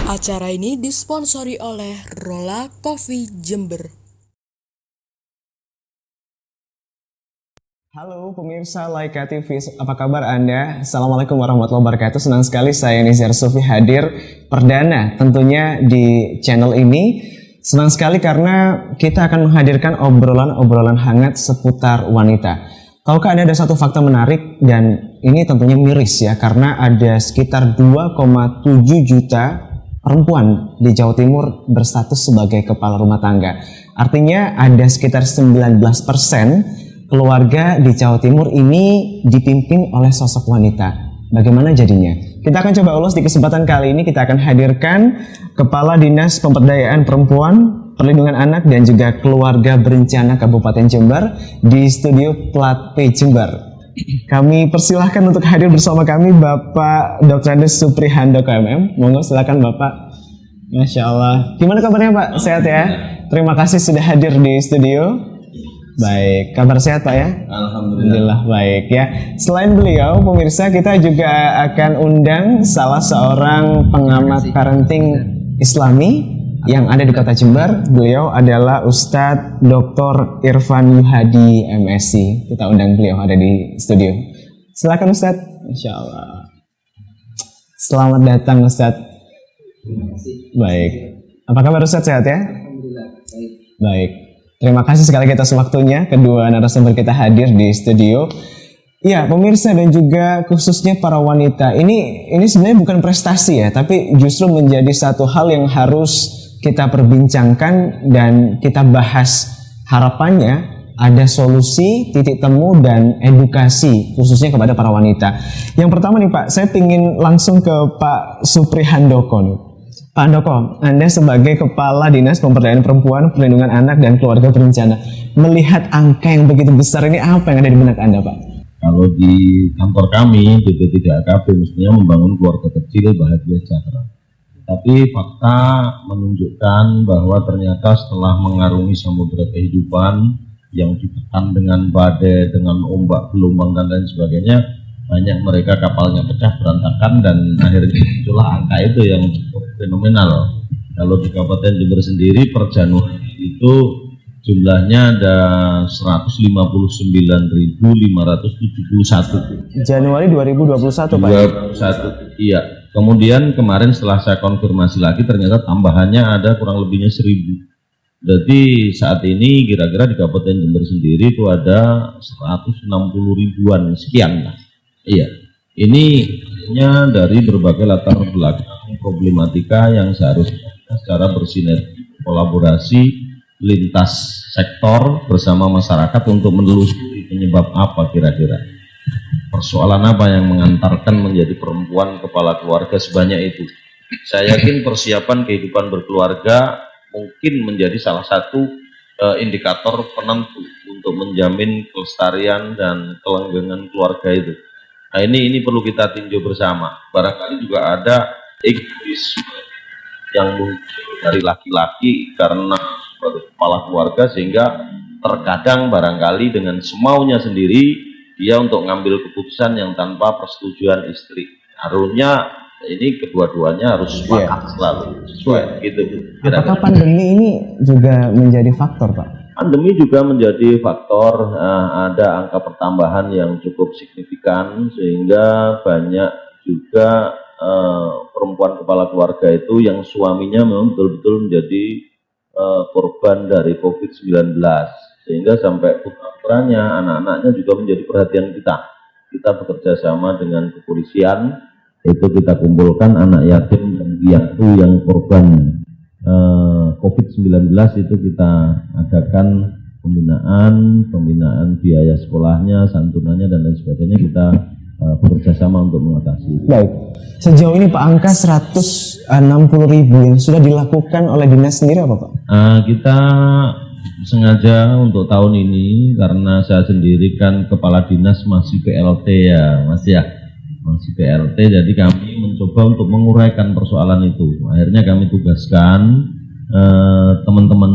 Acara ini disponsori oleh Rola Coffee Jember. Halo pemirsa Laika TV, apa kabar Anda? Assalamualaikum warahmatullahi wabarakatuh. Senang sekali saya Nizar Sufi hadir perdana tentunya di channel ini. Senang sekali karena kita akan menghadirkan obrolan-obrolan hangat seputar wanita. Tahukah Anda ada satu fakta menarik dan ini tentunya miris ya, karena ada sekitar 2,7 juta perempuan di Jawa Timur berstatus sebagai kepala rumah tangga. Artinya ada sekitar 19% keluarga di Jawa Timur ini dipimpin oleh sosok wanita. Bagaimana jadinya? Kita akan coba ulas di kesempatan kali ini. Kita akan hadirkan Kepala Dinas Pemberdayaan Perempuan, Perlindungan Anak dan juga Keluarga Berencana Kabupaten Jember di studio Plat P Jember. Kami persilahkan untuk hadir bersama kami Bapak Dr. Andes Supri Handoko MM. Monggo silakan Bapak. Masya Allah. Gimana kabarnya Pak? Sehat ya? Terima kasih sudah hadir di studio. Baik, kabar sehat Pak ya? Alhamdulillah baik ya. Selain beliau, pemirsa kita juga akan undang salah seorang pengamat parenting Islami yang ada di Kota Jember. Beliau adalah Ustadz Dr. Irfan Yuhadi MSc. Kita undang beliau ada di studio. Silakan Ustadz. Masya Allah. Selamat datang Ustadz. Terima kasih. Baik. Apa kabar Ustadz, sehat ya? Alhamdulillah baik. Baik. Terima kasih sekali atas waktunya kedua narasumber kita hadir di studio. Ya, pemirsa dan juga khususnya para wanita. Ini sebenarnya bukan prestasi ya, tapi justru menjadi satu hal yang harus kita perbincangkan dan kita bahas. Harapannya ada solusi, titik temu dan edukasi khususnya kepada para wanita. Yang pertama nih Pak, saya ingin langsung ke Pak Supri Handoko nih. Pak Handoko, Anda sebagai Kepala Dinas Pemberdayaan Perempuan, Perlindungan Anak dan Keluarga Berencana, melihat angka yang begitu besar ini, apa yang ada di benak Anda Pak? Kalau di kantor kami, BP3AKP mestinya membangun keluarga kecil bahagia sejahtera. Tapi fakta menunjukkan bahwa ternyata setelah mengarungi samudera kehidupan yang ditekan dengan badai, dengan ombak, gelombang dan lain sebagainya, banyak mereka kapalnya pecah berantakan dan akhirnya muncullah angka itu yang cukup fenomenal. Kalau di Kabupaten Jember sendiri per Januari itu jumlahnya ada 159.571. Januari 2021 Pak. 2021, iya. Kemudian kemarin setelah saya konfirmasi lagi ternyata tambahannya ada kurang lebihnya 1.000. Jadi saat ini kira-kira di Kabupaten Jember sendiri itu ada 160 ribuan sekian lah. Iya, ini hanya dari berbagai latar belakang problematika yang seharusnya secara bersinergi kolaborasi lintas sektor bersama masyarakat untuk menelusuri penyebab apa kira-kira. Persoalan apa yang mengantarkan menjadi perempuan kepala keluarga sebanyak itu. Saya yakin persiapan kehidupan berkeluarga mungkin menjadi salah satu indikator penentu untuk menjamin kelestarian dan kelanggengan keluarga itu. Nah ini perlu kita tinjau bersama. Barangkali juga ada egoisme yang muncul dari laki-laki karena sebagai kepala keluarga sehingga terkadang barangkali dengan semaunya sendiri dia untuk ngambil keputusan yang tanpa persetujuan istri. Harusnya ini kedua-duanya harus sepakat selalu sesuai gitu. Apakah pandemi ini juga menjadi faktor Pak? Pandemi juga menjadi faktor, ada angka pertambahan yang cukup signifikan sehingga banyak juga perempuan kepala keluarga itu yang suaminya memang betul-betul menjadi korban dari COVID-19 sehingga sampai putra-putranya, anak-anaknya juga menjadi perhatian kita. Kita bekerja sama dengan kepolisian, itu kita kumpulkan anak yatim dan piatu yang korban COVID-19 itu kita adakan pembinaan biaya sekolahnya, santunannya dan lain sebagainya, kita bekerja sama untuk mengatasi. Baik, sejauh ini Pak angka 160 ribu yang sudah dilakukan oleh dinas sendiri apa Pak? Kita sengaja untuk tahun ini karena saya sendiri kan kepala dinas masih PLT ya Mas ya, masih PLT, jadi kami mencoba untuk menguraikan persoalan itu. Akhirnya kami tugaskan teman-teman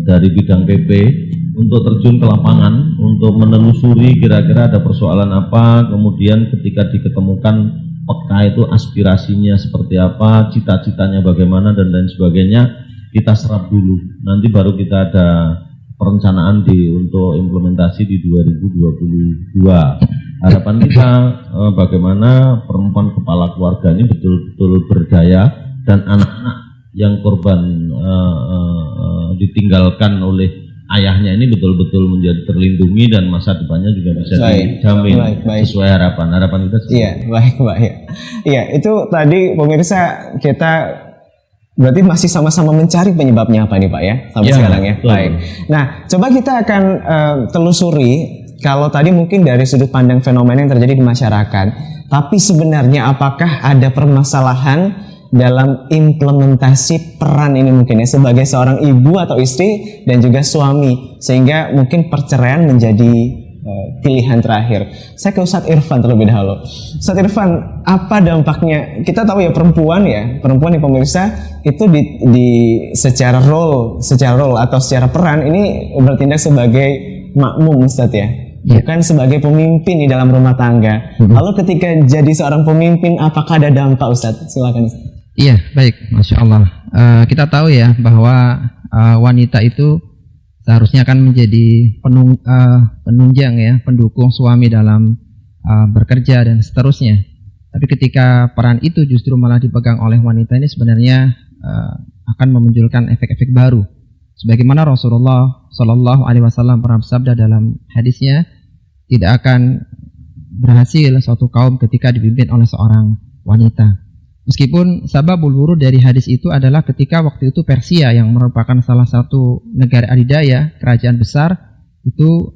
dari bidang PP untuk terjun ke lapangan untuk menelusuri kira-kira ada persoalan apa, kemudian ketika diketemukan peka itu aspirasinya seperti apa, cita-citanya bagaimana dan lain sebagainya kita serap dulu. Nanti baru kita ada perencanaan untuk implementasi di 2022. Harapan kita bagaimana perempuan kepala keluarga ini betul-betul berdaya dan anak-anak yang korban ditinggalkan oleh ayahnya ini betul-betul menjadi terlindungi dan masa depannya juga bisa dijamin sesuai harapan kita. Iya, baik Pak. Iya, itu tadi pemirsa kita berarti masih sama-sama mencari penyebabnya apa nih Pak ya sampai sekarang ya. Betul. Baik. Nah, coba kita akan telusuri kalau tadi mungkin dari sudut pandang fenomena yang terjadi di masyarakat, tapi sebenarnya apakah ada permasalahan dalam implementasi peran ini mungkin ya sebagai seorang ibu atau istri dan juga suami sehingga mungkin perceraian menjadi pilihan terakhir. Saya ke Ustadz Irfan terlebih dahulu. Ustadz Irfan, apa dampaknya? Kita tahu ya perempuan nih pemirsa itu di secara role atau secara peran ini bertindak sebagai makmum Ustadz ya. Bukan sebagai pemimpin di dalam rumah tangga. Lalu ketika jadi seorang pemimpin, apakah ada dampak Ustadz? Silakan Ustadz. Iya, baik, Masya Allah. Kita tahu ya bahwa wanita itu seharusnya akan menjadi penunjang ya, pendukung suami dalam bekerja dan seterusnya. Tapi ketika peran itu justru malah dipegang oleh wanita ini sebenarnya akan memunculkan efek-efek baru. Sebagaimana Rasulullah Shallallahu Alaihi Wasallam pernah bersabda dalam hadisnya, tidak akan berhasil suatu kaum ketika dipimpin oleh seorang wanita. Meskipun sababul wurud dari hadis itu adalah ketika waktu itu Persia yang merupakan salah satu negara adidaya, kerajaan besar, itu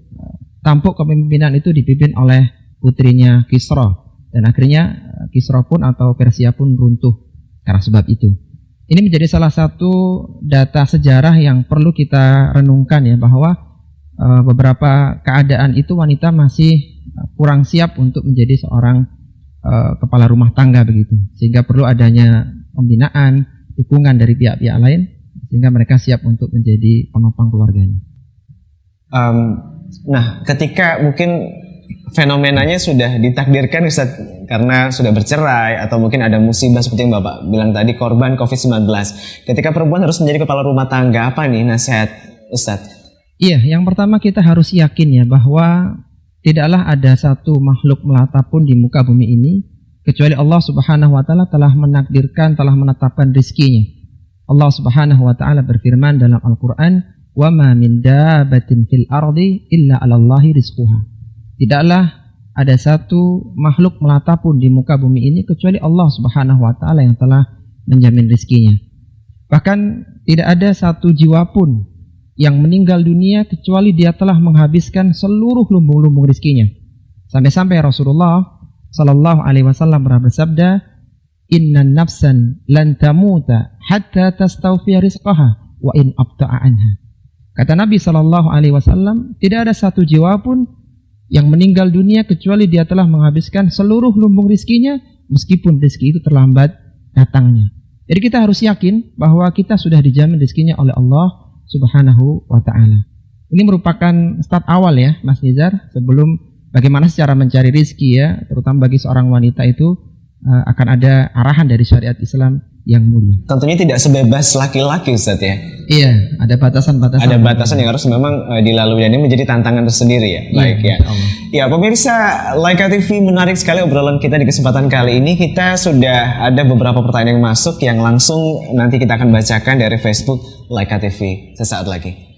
tampuk kepemimpinan itu dipimpin oleh putrinya Kisra. Dan akhirnya Kisra pun atau Persia pun runtuh karena sebab itu. Ini menjadi salah satu data sejarah yang perlu kita renungkan ya, bahwa beberapa keadaan itu wanita masih kurang siap untuk menjadi seorang kepala rumah tangga begitu, sehingga perlu adanya pembinaan, dukungan dari pihak-pihak lain sehingga mereka siap untuk menjadi penopang keluarganya. Nah, ketika mungkin fenomenanya sudah ditakdirkan Ustaz karena sudah bercerai atau mungkin ada musibah seperti yang Bapak bilang tadi, korban COVID-19. Ketika perempuan harus menjadi kepala rumah tangga, apa nih nasihat Ustaz? Iya, yang pertama kita harus yakin ya bahwa tidaklah ada satu makhluk melata pun di muka bumi ini kecuali Allah Subhanahu wa taala telah menakdirkan, telah menetapkan rizkinya. Allah Subhanahu wa taala berfirman dalam Al-Qur'an, "Wa ma min dabbatin fil ardi illa 'alallahi rizquha." Tidaklah ada satu makhluk melata pun di muka bumi ini kecuali Allah Subhanahu wa taala yang telah menjamin rizkinya. Bahkan tidak ada satu jiwa pun yang meninggal dunia kecuali dia telah menghabiskan seluruh lumbung-lumbung rizkinya. Sampai-sampai Rasulullah Sallallahu Alaihi Wasallam pernah bersabda, Inna nafsan lan tamuta hatta tastawfiya rizqaha wa in abta'a anha. Kata Nabi Sallallahu Alaihi Wasallam, tidak ada satu jiwa pun yang meninggal dunia kecuali dia telah menghabiskan seluruh lumbung rizkinya meskipun rizki itu terlambat datangnya. Jadi kita harus yakin bahwa kita sudah dijamin rizkinya oleh Allah Subhanahu wa ta'ala. Ini merupakan start awal ya Mas Nizar, sebelum bagaimana secara mencari rizki ya, terutama bagi seorang wanita itu akan ada arahan dari syariat Islam yang mulia. Tentunya tidak sebebas laki-laki Ustaz ya. Iya, ada batasan-batasan. Ada batasan yang harus memang dilalui dan ini menjadi tantangan tersendiri ya. Baik ya. Ya pemirsa, Laika TV, menarik sekali obrolan kita di kesempatan kali ini. Kita sudah ada beberapa pertanyaan yang masuk yang langsung nanti kita akan bacakan dari Facebook Laika TV sesaat lagi.